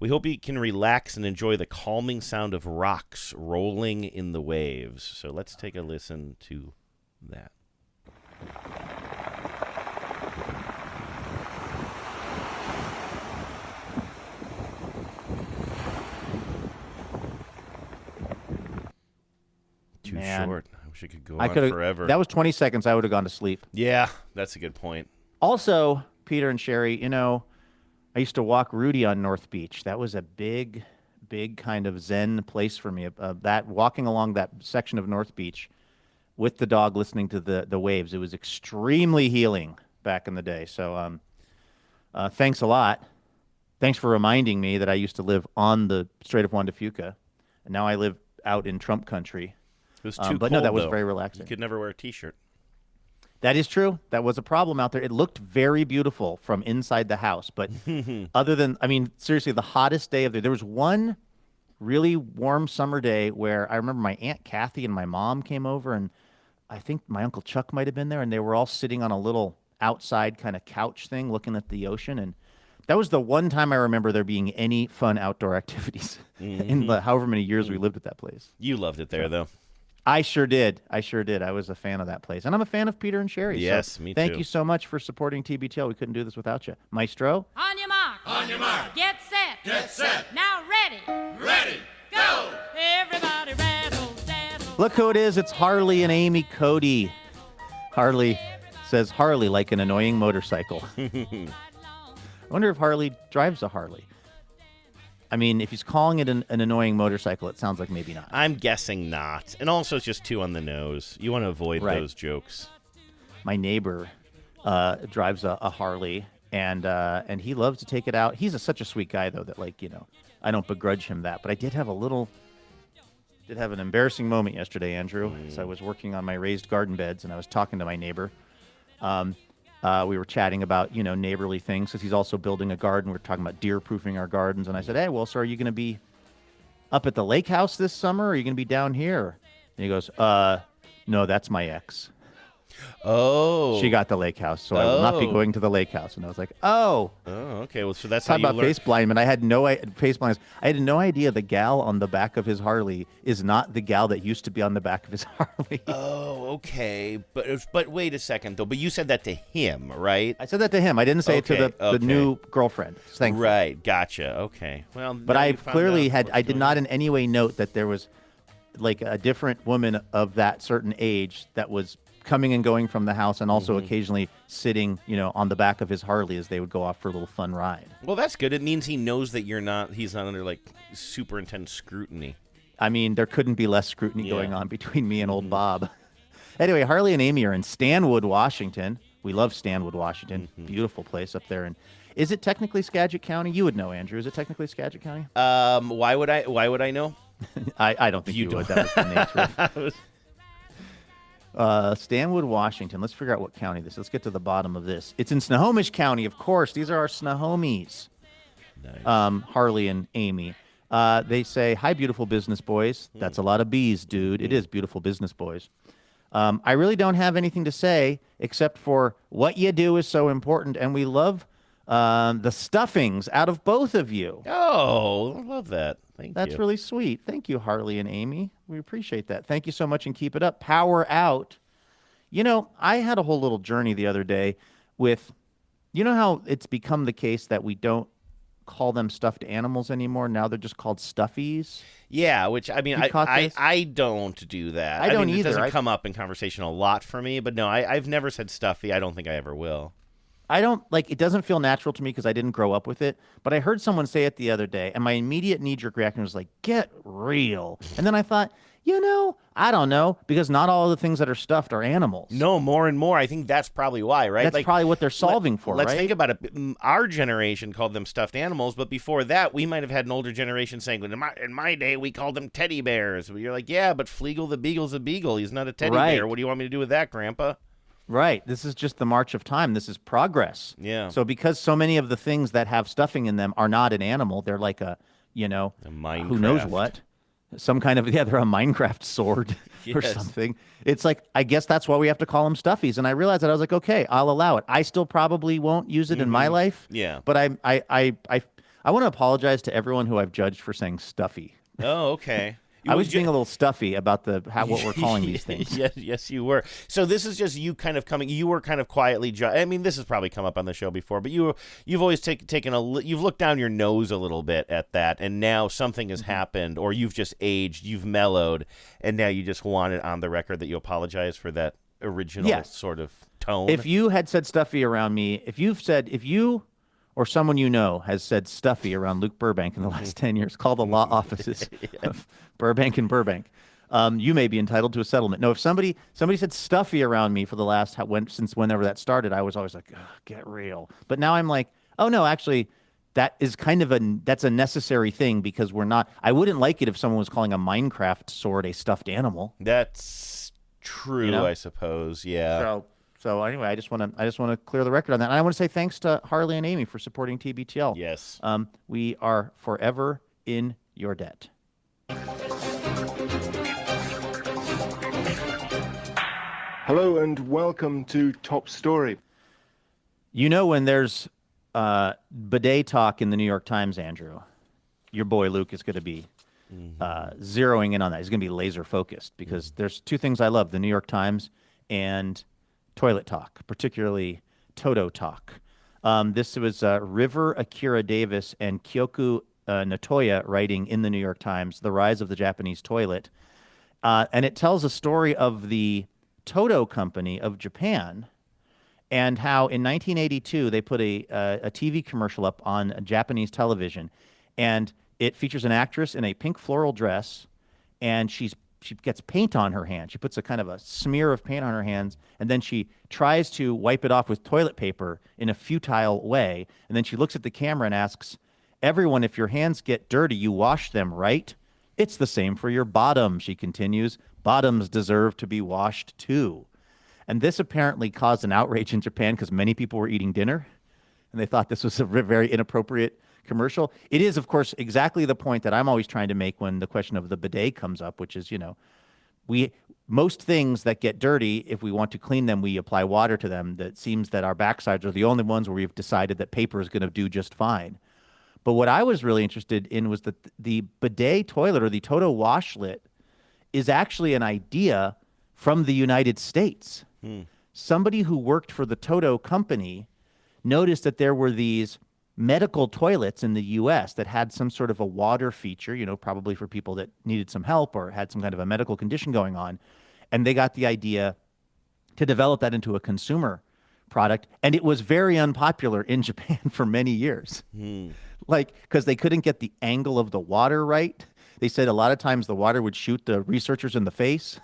we hope you can relax and enjoy the calming sound of rocks rolling in the waves. So let's take a listen to that. Too short. I wish it could go on forever. That was 20 seconds. I would have gone to sleep. Yeah, that's a good point. Also, Peter and Sherry, I used to walk Rudy on North Beach. That was a big kind of zen place for me. That walking along that section of North Beach with the dog listening to the waves, it was extremely healing back in the day. So thanks a lot. Thanks for reminding me that I used to live on the Strait of Juan de Fuca, and now I live out in Trump country. It was too cold, but no, that was though. very relaxing. You could never wear a T-shirt. That is true. That was a problem out there. It looked very beautiful from inside the house. But other than, seriously, the hottest day of the year. There was one really warm summer day where I remember my Aunt Kathy and my mom came over, and I think my Uncle Chuck might have been there, and they were all sitting on a little outside kind of couch thing looking at the ocean. And that was the one time I remember there being any fun outdoor activities in the however many years we lived at that place. You loved it there, though. I sure did. I was a fan of that place. And I'm a fan of Peter and Sherry. Yes, me too. Thank you so much for supporting TBTL. We couldn't do this without you. Maestro? On your mark. On your mark. Get set. Get set. Now ready. Ready. Go. Everybody rattle, daddle. Look who it is. It's Harley and Amy Cody. Harley says Harley like an annoying motorcycle. I wonder if Harley drives a Harley. I mean, if he's calling it an annoying motorcycle, it sounds like maybe not. I'm guessing not. And also, it's just too on the nose. You want to avoid those jokes. My neighbor drives a Harley, and he loves to take it out. He's such a sweet guy, though, that, like, you know, I don't begrudge him that. But I did have an embarrassing moment yesterday, Andrew, as I was working on my raised garden beds, and I was talking to my neighbor. We were chatting about, you know, neighborly things because he's also building a garden. We were talking about deer-proofing our gardens. And I said, hey, well, so are you going to be up at the lake house this summer, or are you going to be down here? And he goes, no, that's my ex. Oh. She got the lake house, so I will not be going to the lake house. And I was like, oh. Oh, okay. Well, so that's Talk how you about learn. face blindness. I had no face blindness. I had no idea the gal on the back of his Harley is not the gal that used to be on the back of his Harley. Oh, okay. But wait a second, though. But you said that to him, right? I said that to him. I didn't say it to the new girlfriend. Thankfully. Right. Gotcha. Okay. Well, but I clearly I did not in any way note that there was like a different woman of that certain age that was coming and going from the house, and also occasionally sitting, you know, on the back of his Harley as they would go off for a little fun ride. Well, that's good. It means he knows that he's not under like super intense scrutiny. I mean, there couldn't be less scrutiny going on between me and old Bob. Anyway, Harley and Amy are in Stanwood, Washington. We love Stanwood, Washington. Beautiful place up there. And is it technically Skagit County? You would know, Andrew. Is it technically Skagit County? Why would I know? I don't think you would. That was the nature of Stanwood, Washington. Let's figure out what county this is. Let's get to the bottom of this. It's in Snohomish County, of course. These are our Snohomies. Nice. Harley and Amy. They say, hi, beautiful business boys. That's a lot of B's, dude. It is beautiful business boys. I really don't have anything to say except for what you do is so important, and we love the stuffings out of both of you. Oh, I love that. Thank you. That's really sweet. Thank you, Harley and Amy. We appreciate that. Thank you so much, and keep it up. Power out. You know, I had a whole little journey the other day with, you know how it's become the case that we don't call them stuffed animals anymore? Now they're just called stuffies. Yeah, which, I mean, I don't do that. I don't mean, either. It doesn't come up in conversation a lot for me, but no, I've never said stuffy. I don't think I ever will. I don't, like, it doesn't feel natural to me because I didn't grow up with it, but I heard someone say it the other day, and my immediate knee-jerk reaction was like, get real. And then I thought, you know, I don't know, because not all of the things that are stuffed are animals. No, more and more. I think that's probably why, right? That's probably what they're solving for, right? Let's think about it. Our generation called them stuffed animals, but before that, we might have had an older generation saying, in my day, we called them teddy bears. You're like, yeah, but Fleagle the Beagle's a beagle. He's not a teddy bear. What do you want me to do with that, Grandpa? Right. This is just the march of time. This is progress. Yeah. So because so many of the things that have stuffing in them are not an animal, they're like a Minecraft. Who knows what. Some kind of, they're a Minecraft sword or something. It's like, I guess that's why we have to call them stuffies. And I realized that I was like, okay, I'll allow it. I still probably won't use it in my life. Yeah. But I want to apologize to everyone who I've judged for saying stuffy. Oh, okay. I was being a little stuffy about what we're calling these things. Yes, you were. So this is just you kind of coming. You were kind of quietly. I mean, this has probably come up on the show before, but you've always taken you've looked down your nose a little bit at that, and now something has happened, or you've just aged, you've mellowed, and now you just want it on the record that you apologize for that original sort of tone. If you had said stuffy around me, if you or someone you know has said stuffy around Luke Burbank in the last 10 years, call the law offices of Burbank and Burbank. You may be entitled to a settlement. No, if somebody said stuffy around me for the last, since whenever that started, I was always like, get real. But now I'm like, oh no, actually, that is that's a necessary thing because I wouldn't like it if someone was calling a Minecraft sword a stuffed animal. That's true, I suppose, yeah. So anyway, I just want to clear the record on that. And I want to say thanks to Harley and Amy for supporting TBTL. Yes. We are forever in your debt. Hello and welcome to Top Story. You know, when there's bidet talk in the New York Times, Andrew, your boy Luke is going to be zeroing in on that. He's going to be laser focused because there's two things I love: the New York Times and toilet talk, particularly Toto talk. This was River Akira Davis and Kyoku Natoya writing in the New York Times, "The Rise of the Japanese Toilet," and it tells a story of the Toto Company of Japan. And how in 1982 they put a TV commercial up on Japanese television, and it features an actress in a pink floral dress, and she gets paint on her hand. She puts a kind of a smear of paint on her hands, and then she tries to wipe it off with toilet paper in a futile way. And then she looks at the camera and asks, "Everyone, if your hands get dirty, you wash them, right? It's the same for your bottom," she continues. "Bottoms deserve to be washed too." And this apparently caused an outrage in Japan because many people were eating dinner, and they thought this was a very inappropriate commercial. It is, of course, exactly the point that I'm always trying to make when the question of the bidet comes up, which is, most things that get dirty, if we want to clean them, we apply water to them. That seems that our backsides are the only ones where we've decided that paper is going to do just fine. But what I was really interested in was that the bidet toilet, or the Toto washlet, is actually an idea from the United States. Somebody who worked for the Toto company noticed that there were these medical toilets in the U.S. that had some sort of a water feature, probably for people that needed some help or had some kind of a medical condition going on. And they got the idea to develop that into a consumer product. And it was very unpopular in Japan for many years. Because they couldn't get the angle of the water right. They said a lot of times the water would shoot the researchers in the face.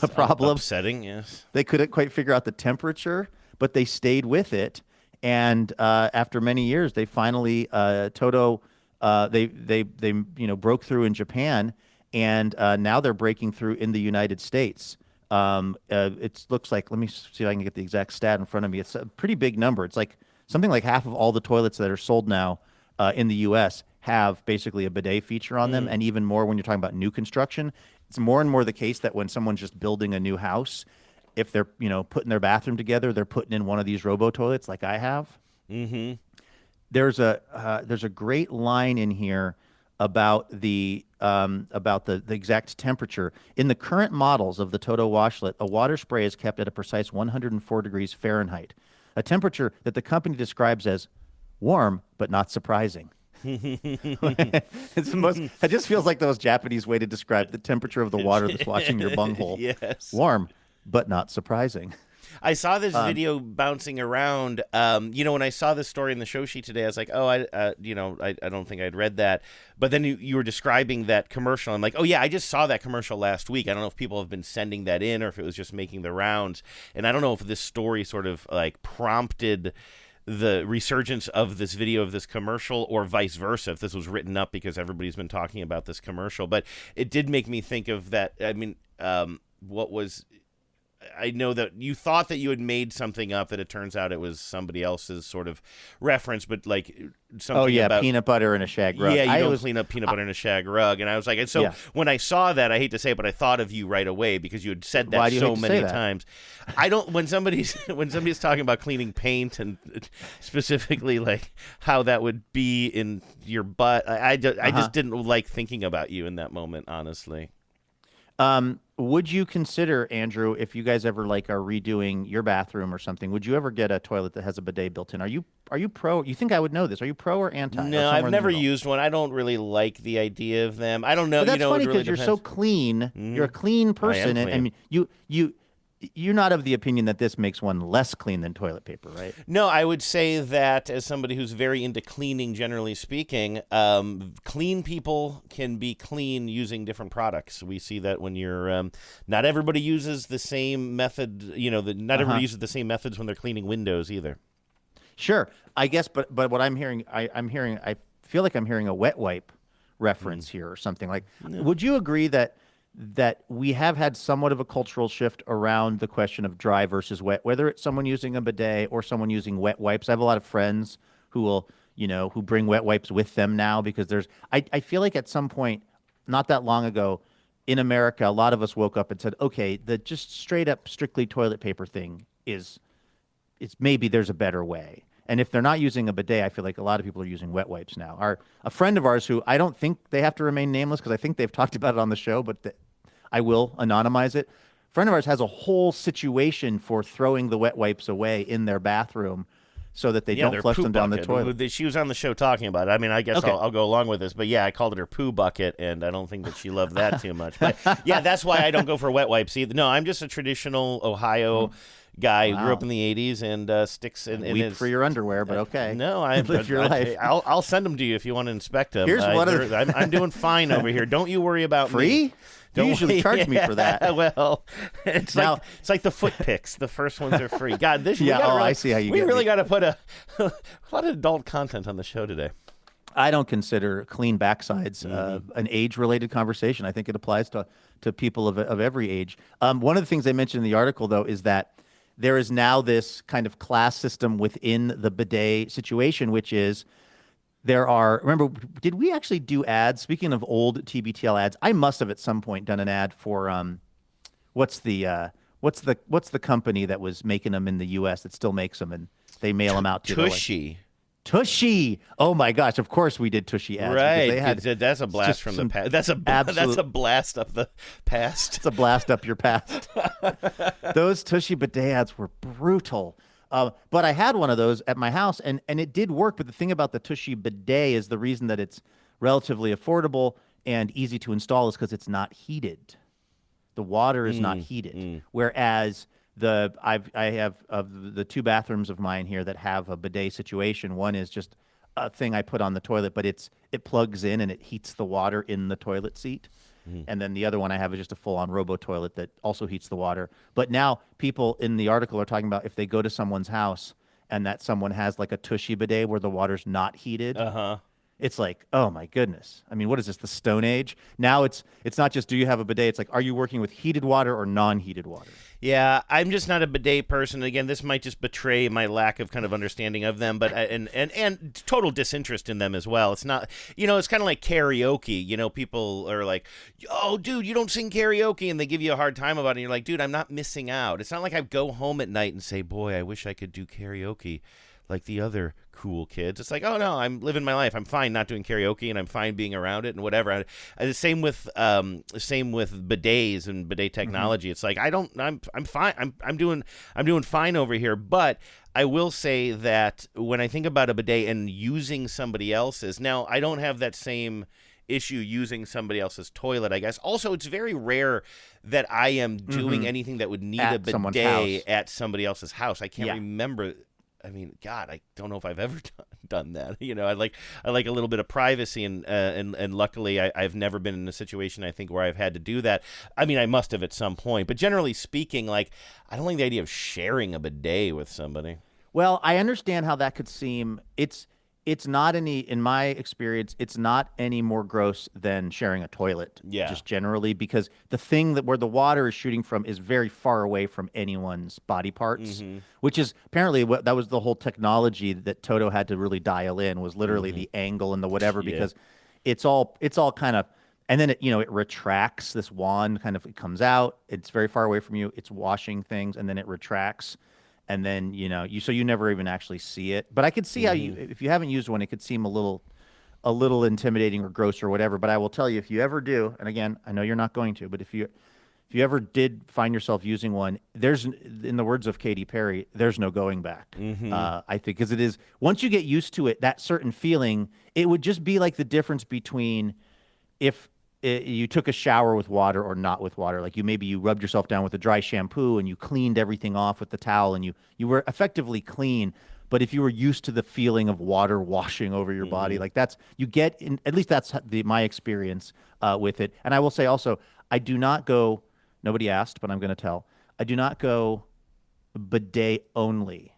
A problem. Upsetting, yes. They couldn't quite figure out the temperature, but they stayed with it. And after many years, they finally Toto they broke through in Japan, and now they're breaking through in the United States. It looks like, let me see if I can get the exact stat in front of me. It's a pretty big number. It's like something like half of all the toilets that are sold now in the U.S. have basically a bidet feature on them, and even more when you're talking about new construction. It's more and more the case that when someone's just building a new house, if they're putting their bathroom together, they're putting in one of these robo toilets like I have. Mm-hmm. There's a great line in here about the exact temperature. In the current models of the Toto washlet, a water spray is kept at a precise 104 degrees Fahrenheit, a temperature that the company describes as warm but not surprising. It's the most. It just feels like those Japanese way to describe the temperature of the water that's washing your bunghole. Yes, warm, but not surprising. I saw this video bouncing around. When I saw this story in the show sheet today, I was like, "Oh, I don't think I'd read that." But then you were describing that commercial. I'm like, "Oh yeah, I just saw that commercial last week." I don't know if people have been sending that in or if it was just making the rounds. And I don't know if this story sort of like prompted the resurgence of this video of this commercial or vice versa, if this was written up because everybody's been talking about this commercial. But it did make me think of that. I mean, I know that you thought that you had made something up, that it turns out it was somebody else's sort of reference, but like something about peanut butter in a shag rug. Yeah, you don't clean up peanut butter in a shag rug. And I was like, and so when I saw that, I hate to say it, but I thought of you right away because you had said that so many times. I don't, when somebody's talking about cleaning paint and specifically like how that would be in your butt, I just didn't like thinking about you in that moment, honestly. Would you consider, Andrew, if you guys ever are redoing your bathroom or something, would you ever get a toilet that has a bidet built in? Are you pro? You think I would know this? Are you pro or anti? No, I've never used one. I don't really like the idea of them. I don't know. But that's funny because you're so clean. Mm-hmm. You're a clean person, and you're not of the opinion that this makes one less clean than toilet paper, right? No, I would say that as somebody who's very into cleaning, generally speaking, clean people can be clean using different products. We see that when you're not everybody uses the same method. Not everybody uses the same methods when they're cleaning windows either. Sure, I guess, but what I'm hearing, I feel like I'm hearing a wet wipe reference here or something like. No. Would you agree that we have had somewhat of a cultural shift around the question of dry versus wet, whether it's someone using a bidet or someone using wet wipes? I have a lot of friends who will, who bring wet wipes with them now because I feel like at some point, not that long ago, in America, a lot of us woke up and said, okay, the just straight up strictly toilet paper thing is maybe there's a better way. And if they're not using a bidet, I feel like a lot of people are using wet wipes now. A friend of ours who I don't think they have to remain nameless because I think they've talked about it on the show, but I will anonymize it. A friend of ours has a whole situation for throwing the wet wipes away in their bathroom so that they don't flush them down the toilet. She was on the show talking about it. I mean, I guess I'll go along with this. But yeah, I called it her poo bucket, and I don't think that she loved that too much. But yeah, that's why I don't go for wet wipes either. No, I'm just a traditional Ohio guy who grew up in the 80s and sticks in weep for your underwear, but okay. No, live your life. I'll send them to you if you want to inspect them. Here's I'm doing fine over here. Don't you worry about me. You usually charge me for that. Well, it's like the foot picks. The first ones are free. God, this I see how you. We really got to put a lot of adult content on the show today. I don't consider clean backsides an age-related conversation. I think it applies to people of every age. One of the things they mentioned in the article, though, is that there is now this kind of class system within the bidet situation, which is remember, did we actually do ads? Speaking of old TBTL ads, I must have at some point done an ad for what's the company that was making them in the U.S. that still makes them and they mail them out to Tushy. Tushy. Oh my gosh! Of course we did Tushy ads. Right. That's a blast from the past. That's a blast up the past. It's a blast up your past. Those Tushy bidet ads were brutal. But I had one of those at my house, and it did work. But the thing about the Tushy bidet is the reason that it's relatively affordable and easy to install is because it's not heated. The water is not heated. Whereas I have of the two bathrooms of mine here that have a bidet situation. One is just a thing I put on the toilet, but it plugs in and it heats the water in the toilet seat. And then the other one I have is just a full-on robo-toilet that also heats the water. But now people in the article are talking about if they go to someone's house and that someone has like a Tushy bidet where the water's not heated. It's like, oh my goodness. I mean, what is this, the Stone Age? Now it's not just do you have a bidet, it's like, are you working with heated water or non-heated water? Yeah, I'm just not a bidet person. Again, this might just betray my lack of kind of understanding of them, but and total disinterest in them as well. It's not, it's kind of like karaoke. People are like, oh, dude, you don't sing karaoke, and they give you a hard time about it. And you're like, dude, I'm not missing out. It's not like I go home at night and say, boy, I wish I could do karaoke like the other cool kids. It's like, oh no, I'm living my life. I'm fine not doing karaoke, and I'm fine being around it and whatever. The same with bidets and bidet technology. It's like I'm fine. I'm doing fine over here. But I will say that when I think about a bidet and using somebody else's, now I don't have that same issue using somebody else's toilet, I guess. Also, it's very rare that I am doing anything that would need a bidet at somebody else's house. I can't remember. I mean, God, I don't know if I've ever done that. I like a little bit of privacy, and luckily I've never been in a situation, I think, where I've had to do that. I mean, I must have at some point, but generally speaking, like, I don't like the idea of sharing a bidet with somebody. Well, I understand how that could seem. It's not in my experience, it's not any more gross than sharing a toilet. Yeah. Just generally, because the thing where the water is shooting from is very far away from anyone's body parts, which is apparently that was the whole technology that Toto had to really dial in, was literally the angle and the whatever, because it's all kind of, and then it retracts. This wand kind of, it comes out, it's very far away from you, it's washing things, and then it retracts. And then, so you never even actually see it. But I could see how if you haven't used one, it could seem a little intimidating or gross or whatever. But I will tell you, if you ever do, and again, I know you're not going to, but if you ever did find yourself using one, there's, in the words of Katy Perry, there's no going back. I think, because it is, once you get used to it, that certain feeling, it would just be like the difference between if you took a shower with water or not with water. Like maybe you rubbed yourself down with a dry shampoo and you cleaned everything off with the towel and you were effectively clean. But if you were used to the feeling of water washing over your body, like at least that's my experience with it. And I will say also, I do not go, nobody asked, but I'm going to tell, I do not go bidet only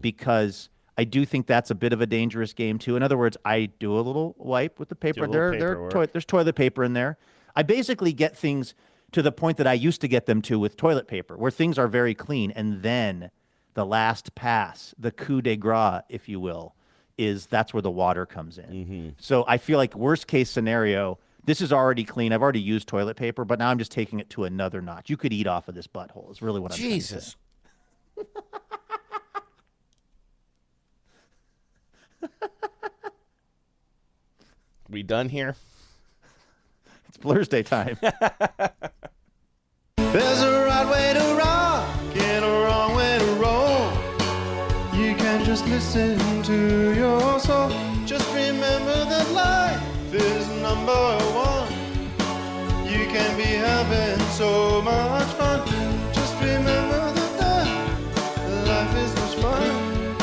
because I do think that's a bit of a dangerous game too. In other words, I do a little wipe with the paper. There's toilet paper in there. I basically get things to the point that I used to get them to with toilet paper, where things are very clean. And then the last pass, the coup de grace, if you will, that's where the water comes in. So I feel like worst case scenario, this is already clean. I've already used toilet paper, but now I'm just taking it to another notch. You could eat off of this butthole is really what I'm trying to say. We done here? It's Blur's Day time. There's a right way to rock and a wrong way to roll. You can just listen to your soul. Just remember that life is number one. You can be having so much fun. Just remember that life is much fun.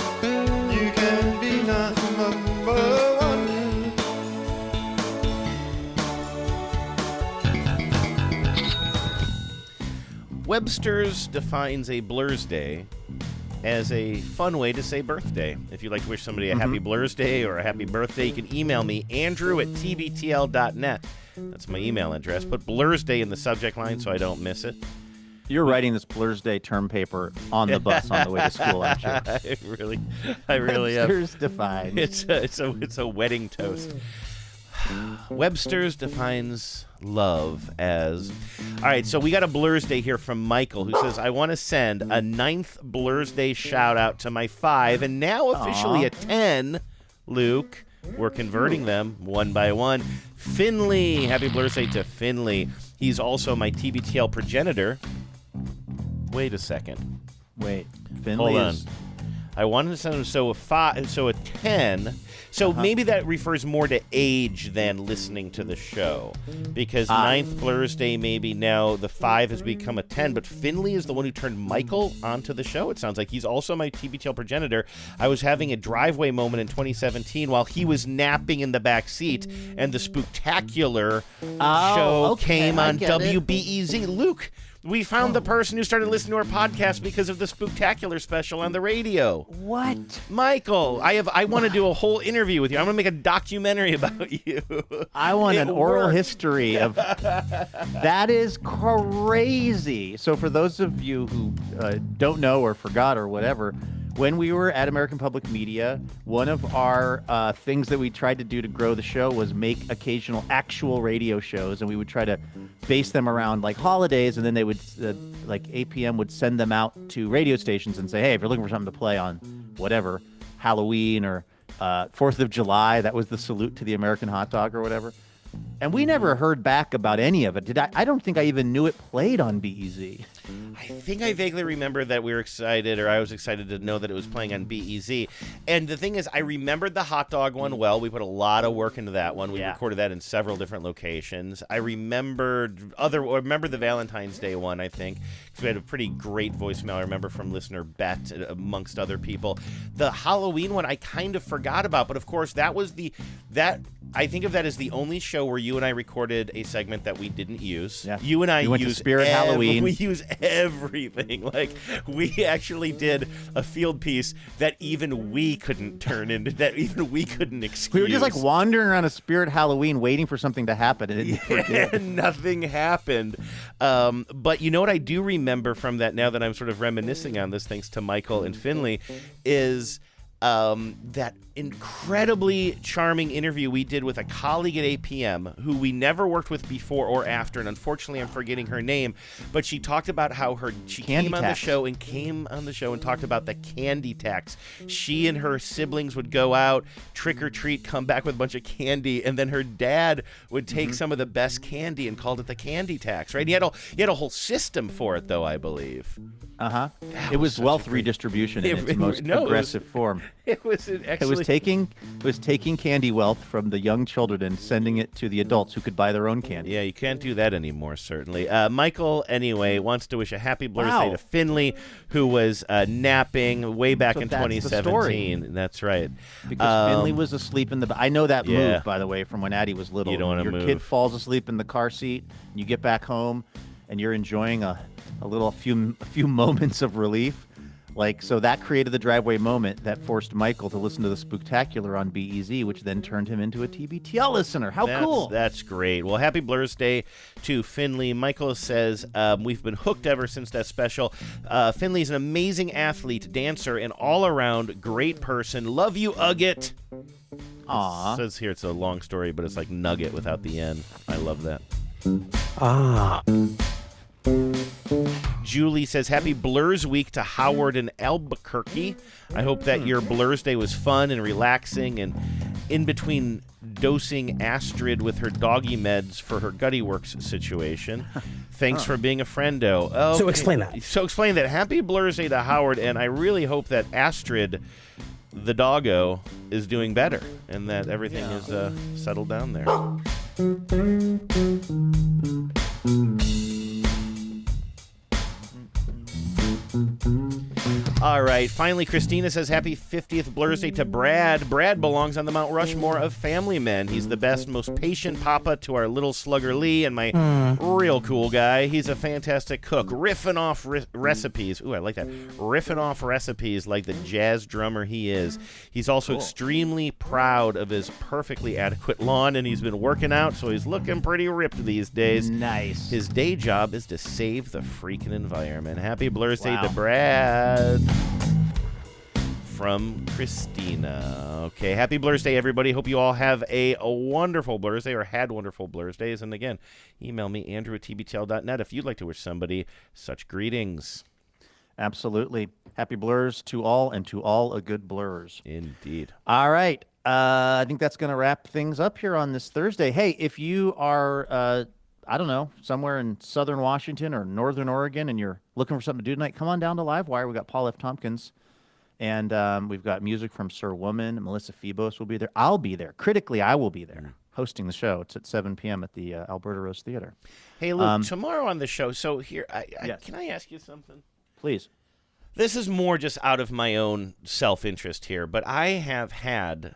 You can be number one. Webster's defines a Blur's Day as a fun way to say birthday. If you'd like to wish somebody a happy Blur's Day or a happy birthday, you can email me, andrew@tbtl.net. That's my email address. Put Blur's Day in the subject line so I don't miss it. You're writing this Blur's Day term paper on the bus on the way to school, aren't you? I really am. Webster's defines. It's a wedding toast. Webster's defines love as... All right, so we got a Blur's Day here from Michael, who says, I want to send a 9th Blur's Day shout-out to my 5, and now officially a 10, Luke. We're converting them one by one. Finley. Happy Blur's Day to Finley. He's also my TBTL progenitor. Wait a second. Wait. Finley Hold on. is... I wanted to send him a 10. So maybe that refers more to age than listening to the show. Because 9th Blur's Day, maybe now the 5 has become a 10. But Finley is the one who turned Michael onto the show, it sounds like. He's also my TBTL progenitor. I was having a driveway moment in 2017 while he was napping in the back seat, and the Spooktacular show came on WBEZ. Luke, we found the person who started listening to our podcast because of the Spooktacular special on the radio. What? Michael, I want to do a whole interview with you. I'm going to make a documentary about you. I want an oral history of... That is crazy. So for those of you who don't know or forgot or whatever, when we were at American Public Media, one of our things that we tried to do to grow the show was make occasional actual radio shows, and we would try to base them around like holidays, and then they would, like APM would send them out to radio stations and say, hey, if you're looking for something to play on whatever, Halloween or 4th of July, that was the salute to the American hot dog or whatever. And we never heard back about any of it. I don't think I even knew it played on BEZ. I think I vaguely remember that we were excited, or I was excited to know that it was playing on BEZ. And the thing is, I remembered the hot dog one well. We put a lot of work into that one. We recorded that in several different locations. I remembered the Valentine's Day one, I think, because we had a pretty great voicemail, I remember, from listener Bet, amongst other people. The Halloween one I kind of forgot about, but of course that was I think of that as the only show where you and I recorded a segment that we didn't use. Yeah. You and I went to use Spirit Halloween. We use everything. Like, we actually did a field piece that even we couldn't turn into, that even we couldn't excuse. We were just like wandering around a Spirit Halloween waiting for something to happen, and nothing happened. But you know what I do remember from that, now that I'm sort of reminiscing on this, thanks to Michael and Finley, is that incredibly charming interview we did with a colleague at APM who we never worked with before or after, and unfortunately I'm forgetting her name, but she talked about how she came on the show and talked about the candy tax. She and her siblings would go out, trick or treat, come back with a bunch of candy, and then her dad would take some of the best candy and called it the candy tax, right? He had a whole system for it, though, I believe. It was wealth redistribution in its most aggressive form. It was taking candy wealth from the young children and sending it to the adults who could buy their own candy. Yeah, you can't do that anymore, certainly. Michael, anyway, wants to wish a happy birthday to Finley, who was napping way back in 2017. That's right. Because Finley was asleep in the... I know that move, by the way, from when Addie was little. You don't want to move. Your kid falls asleep in the car seat, and you get back home, and you're enjoying a few moments of relief. Like, so that created the driveway moment that forced Michael to listen to the Spooktacular on BEZ, which then turned him into a TBTL listener. How cool. That's great. Well, happy Blur's Day to Finley. Michael says, we've been hooked ever since that special. Finley's an amazing athlete, dancer, and all-around great person. Love you, Ugget. Aww. It says here it's a long story, but it's like Nugget without the N. I love that. Julie says, happy Blur's Week to Howard in Albuquerque. I hope that your Blur's Day was fun and relaxing, and in between dosing Astrid with her doggy meds for her Gutty Works situation. Thanks for being a friendo. Okay. So explain that. So explain that. Happy Blur's Day to Howard, and I really hope that Astrid, the doggo, is doing better and that everything is settled down there. All right, finally, Christina says, happy 50th Blur's Day to Brad. Brad belongs on the Mount Rushmore of family men. He's the best, most patient papa to our little slugger Lee and my real cool guy. He's a fantastic cook, riffing off recipes. Ooh, I like that. Riffing off recipes like the jazz drummer he is. He's also extremely proud of his perfectly adequate lawn, and he's been working out, so he's looking pretty ripped these days. Nice. His day job is to save the freaking environment. Happy Blur's Day to Brad. From Christina. Okay, happy Blur's Day, everybody. Hope you all have a wonderful Blur's Day or had wonderful Blur's Days. And again, email me, andrew@tbtl.net, if you'd like to wish somebody such greetings. Absolutely. Happy Blurs to all, and to all a good Blurs. Indeed. All right. I think that's going to wrap things up here on this Thursday. Hey, if you are, I don't know, somewhere in southern Washington or northern Oregon and you're looking for something to do tonight, come on down to Livewire. We've got Paul F. Tompkins, and we've got music from Sir Woman. Melissa Phoebos will be there. I'll be there. Critically, I will be there hosting the show. It's at 7 p.m. at the Alberta Rose Theater. Hey, Luke, tomorrow on the show, so here, Yes. Can I ask you something? Please. This is more just out of my own self-interest here, but I have had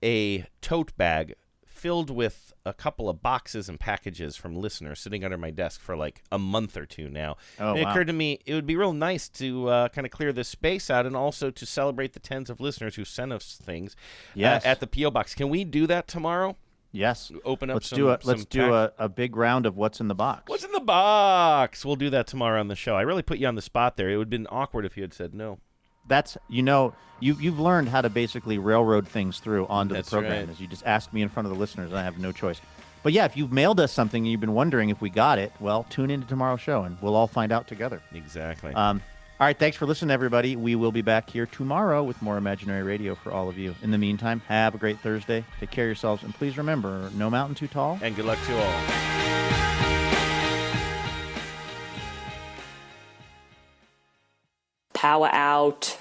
a tote bag filled with a couple of boxes and packages from listeners sitting under my desk for like a month or two now. Oh, and it wow. occurred to me it would be real nice to kind of clear this space out and also to celebrate the tens of listeners who sent us things at the P.O. Box. Can we do that tomorrow? Yes. Open up Let's some do a big round of what's in the box. What's in the box? We'll do that tomorrow on the show. I really put you on the spot there. It would have been awkward if you had said no. That's, you've learned how to basically railroad things through onto That's the program. right. As you just ask me in front of the listeners, and I have no choice. But yeah, if you've mailed us something and you've been wondering if we got it, well, tune into tomorrow's show and we'll all find out together. Exactly. All right, thanks for listening, everybody. We will be back here tomorrow with more Imaginary Radio for all of you. In the meantime, have a great Thursday. Take care of yourselves, and please remember, no mountain too tall. And good luck to all. Power out.